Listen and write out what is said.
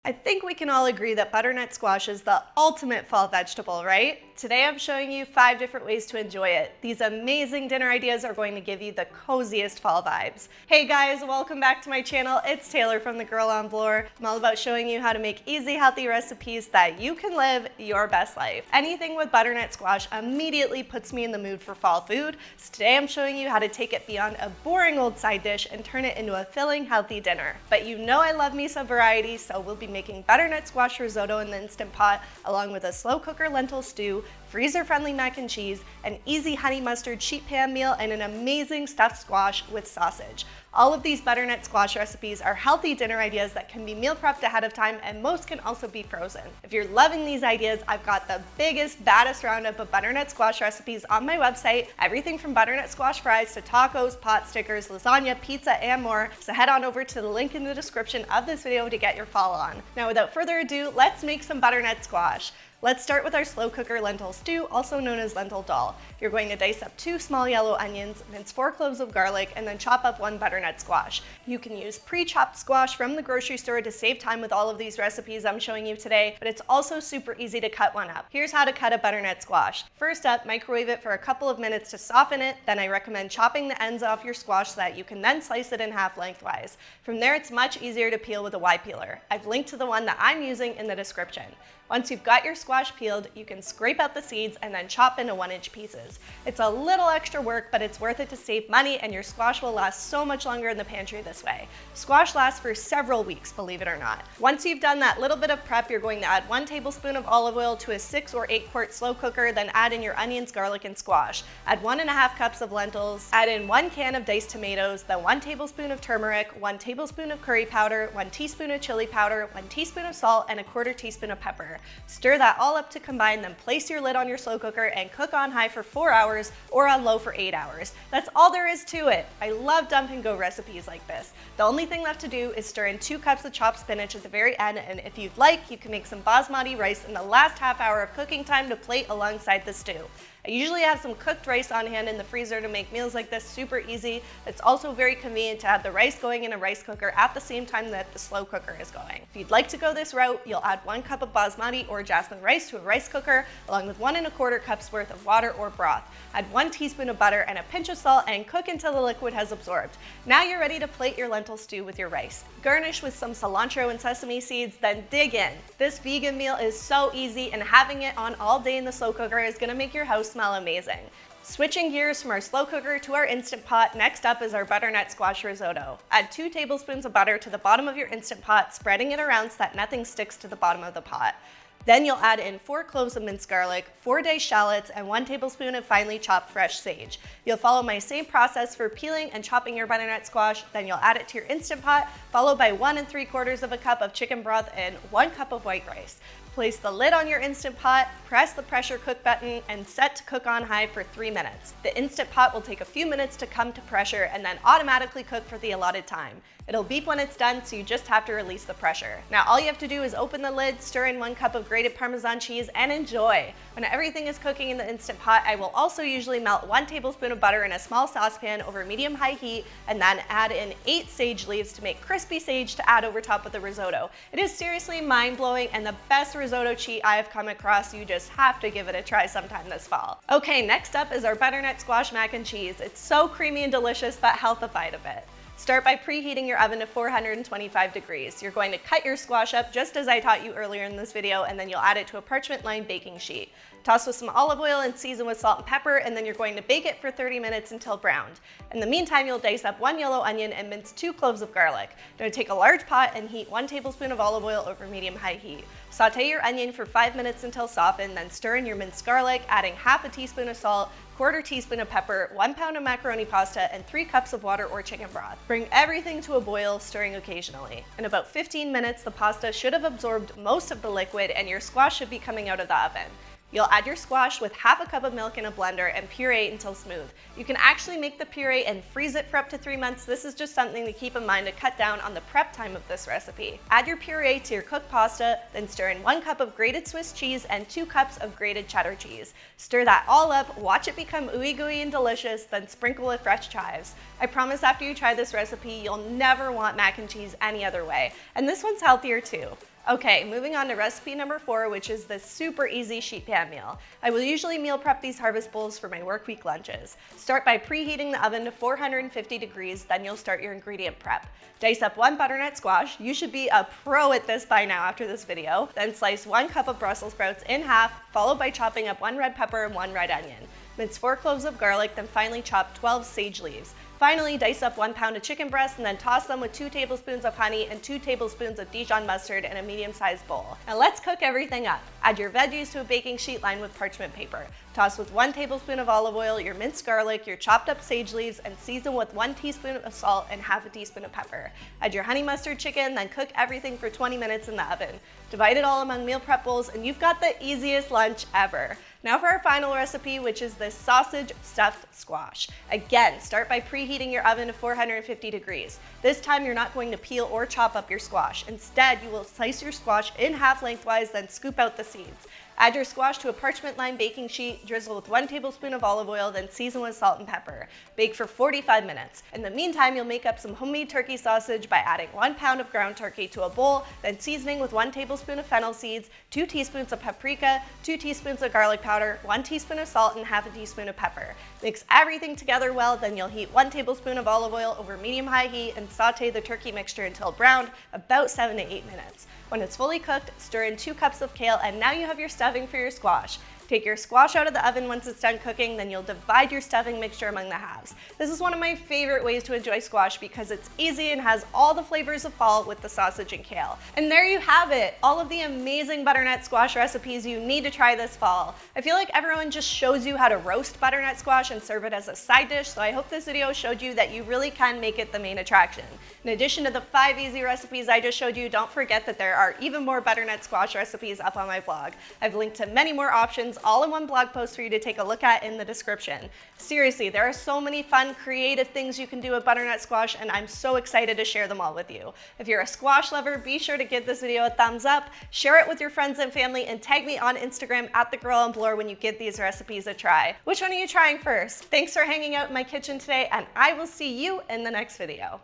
I think we can all agree that butternut squash is the ultimate fall vegetable, right? Today I'm showing you 5 different ways to enjoy it. These amazing dinner ideas are going to give you the coziest fall vibes. Hey guys, welcome back to my channel. It's Taylor from The Girl on Bloor. I'm all about showing you how to make easy, healthy recipes that you can live your best life. Anything with butternut squash immediately puts me in the mood for fall food, so today I'm showing you how to take it beyond a boring old side dish and turn it into a filling, healthy dinner. But you know I love me some variety, so we'll be making butternut squash risotto in the Instant Pot, along with a slow cooker lentil stew, freezer-friendly mac and cheese, an easy honey mustard sheet pan meal, and an amazing stuffed squash with sausage. All of these butternut squash recipes are healthy dinner ideas that can be meal prepped ahead of time, and most can also be frozen. If you're loving these ideas, I've got the biggest, baddest roundup of butternut squash recipes on my website. Everything from butternut squash fries to tacos, pot stickers, lasagna, pizza, and more. So head on over to the link in the description of this video to get your follow on. Now without further ado, let's make some butternut squash. Let's start with our slow cooker lentil stew, also known as lentil dal. You're going to dice up 2 small yellow onions, mince 4 cloves of garlic, and then chop up 1 butternut squash. You can use pre-chopped squash from the grocery store to save time with all of these recipes I'm showing you today, but it's also super easy to cut one up. Here's how to cut a butternut squash. First up, microwave it for a couple of minutes to soften it, then I recommend chopping the ends off your squash so that you can then slice it in half lengthwise. From there, it's much easier to peel with a Y peeler. I've linked to the one that I'm using in the description. Once you've got your squash peeled, you can scrape out the seeds and then chop into 1-inch pieces. It's a little extra work, but it's worth it to save money, and your squash will last so much longer in the pantry this way. Squash lasts for several weeks, believe it or not. Once you've done that little bit of prep, you're going to add 1 tablespoon of olive oil to a 6 or 8 quart slow cooker, then add in your onions, garlic, and squash. Add 1.5 cups of lentils, add in 1 can of diced tomatoes, then 1 tablespoon of turmeric, 1 tablespoon of curry powder, 1 teaspoon of chili powder, 1 teaspoon of salt, and a 1/4 teaspoon of pepper. Stir that all up to combine, then place your lid on your slow cooker and cook on high for 4 hours or on low for 8 hours. That's all there is to it. I love dump and go recipes like this. The only thing left to do is stir in 2 cups of chopped spinach at the very end, and if you'd like, you can make some basmati rice in the last half hour of cooking time to plate alongside the stew. I usually have some cooked rice on hand in the freezer to make meals like this super easy. It's also very convenient to have the rice going in a rice cooker at the same time that the slow cooker is going. If you'd like to go this route, you'll add 1 cup of basmati or jasmine rice to a rice cooker, along with 1 1/4 cups worth of water or broth. Add 1 teaspoon of butter and a pinch of salt and cook until the liquid has absorbed. Now you're ready to plate your lentil stew with your rice. Garnish with some cilantro and sesame seeds, then dig in. This vegan meal is so easy, and having it on all day in the slow cooker is gonna make your house smell amazing. Switching gears from our slow cooker to our Instant Pot, next up is our butternut squash risotto. Add 2 tablespoons of butter to the bottom of your Instant Pot, spreading it around so that nothing sticks to the bottom of the pot. Then you'll add in 4 cloves of minced garlic, 4 diced shallots, and 1 tablespoon of finely chopped fresh sage. You'll follow my same process for peeling and chopping your butternut squash, then you'll add it to your Instant Pot, followed by 1 3/4 cup of chicken broth and 1 cup of white rice. Place the lid on your Instant Pot, press the pressure cook button, and set to cook on high for 3 minutes. The Instant Pot will take a few minutes to come to pressure and then automatically cook for the allotted time. It'll beep when it's done, so you just have to release the pressure. Now all you have to do is open the lid, stir in 1 cup of grated Parmesan cheese, and enjoy. When everything is cooking in the Instant Pot, I will also usually melt 1 tablespoon of butter in a small saucepan over medium-high heat, and then add in 8 sage leaves to make crispy sage to add over top of the risotto. It is seriously mind-blowing and the best risotto cheat I have come across. You just have to give it a try sometime this fall. Okay, next up is our butternut squash mac and cheese. It's so creamy and delicious, but healthified a bit. Start by preheating your oven to 425 degrees. You're going to cut your squash up just as I taught you earlier in this video, and then you'll add it to a parchment-lined baking sheet. Toss with some olive oil and season with salt and pepper, and then you're going to bake it for 30 minutes until browned. In the meantime, you'll dice up 1 yellow onion and mince 2 cloves of garlic. You're going to take a large pot and heat 1 tablespoon of olive oil over medium-high heat. Saute your onion for 5 minutes until softened, then stir in your minced garlic, adding 1/2 teaspoon of salt, 1/4 teaspoon of pepper, 1 pound of macaroni pasta, and 3 cups of water or chicken broth. Bring everything to a boil, stirring occasionally. In about 15 minutes, the pasta should have absorbed most of the liquid, and your squash should be coming out of the oven. You'll add your squash with 1/2 cup of milk in a blender and puree until smooth. You can actually make the puree and freeze it for up to 3 months. This is just something to keep in mind to cut down on the prep time of this recipe. Add your puree to your cooked pasta, then stir in 1 cup of grated Swiss cheese and 2 cups of grated cheddar cheese. Stir that all up, watch it become ooey gooey and delicious, then sprinkle with fresh chives. I promise after you try this recipe, you'll never want mac and cheese any other way. And this one's healthier too. Okay, moving on to recipe number 4, which is the super easy sheet pan meal. I will usually meal prep these harvest bowls for my work week lunches. Start by preheating the oven to 450 degrees, then you'll start your ingredient prep. Dice up 1 butternut squash. You should be a pro at this by now after this video. Then slice 1 cup of Brussels sprouts in half, followed by chopping up 1 red pepper and 1 red onion. Mince 4 cloves of garlic, then finally chop 12 sage leaves. Finally, dice up 1 pound of chicken breast and then toss them with 2 tablespoons of honey and 2 tablespoons of Dijon mustard in a medium-sized bowl. Now let's cook everything up. Add your veggies to a baking sheet lined with parchment paper. Toss with 1 tablespoon of olive oil, your minced garlic, your chopped up sage leaves, and season with 1 teaspoon of salt and half a teaspoon of pepper. Add your honey mustard chicken, then cook everything for 20 minutes in the oven. Divide it all among meal prep bowls, and you've got the easiest lunch ever. Now for our final recipe, which is this sausage stuffed squash. Again, start by preheating your oven to 450 degrees. This time you're not going to peel or chop up your squash. Instead, you will slice your squash in half lengthwise, then scoop out the seeds. Add your squash to a parchment-lined baking sheet, drizzle with 1 tablespoon of olive oil, then season with salt and pepper. Bake for 45 minutes. In the meantime, you'll make up some homemade turkey sausage by adding 1 pound of ground turkey to a bowl, then seasoning with 1 tablespoon of fennel seeds, 2 teaspoons of paprika, 2 teaspoons of garlic powder, 1 teaspoon of salt, and half a teaspoon of pepper. Mix everything together well, then you'll heat 1 tablespoon of olive oil over medium-high heat and saute the turkey mixture until browned, about 7 to 8 minutes. When it's fully cooked, stir in 2 cups of kale, and now you have your stuffing for your squash. Take your squash out of the oven once it's done cooking, then you'll divide your stuffing mixture among the halves. This is one of my favorite ways to enjoy squash because it's easy and has all the flavors of fall with the sausage and kale. And there you have it, all of the amazing butternut squash recipes you need to try this fall. I feel like everyone just shows you how to roast butternut squash and serve it as a side dish, so I hope this video showed you that you really can make it the main attraction. In addition to the 5 easy recipes I just showed you, don't forget that there are even more butternut squash recipes up on my blog. I've linked to many more options all in one blog post for you to take a look at in the description. Seriously, there are so many fun, creative things you can do with butternut squash, and I'm so excited to share them all with you. If you're a squash lover, be sure to give this video a thumbs up, share it with your friends and family, and tag me on Instagram at @thegirlonbloor when you give these recipes a try. Which one are you trying first? Thanks for hanging out in my kitchen today, and I will see you in the next video.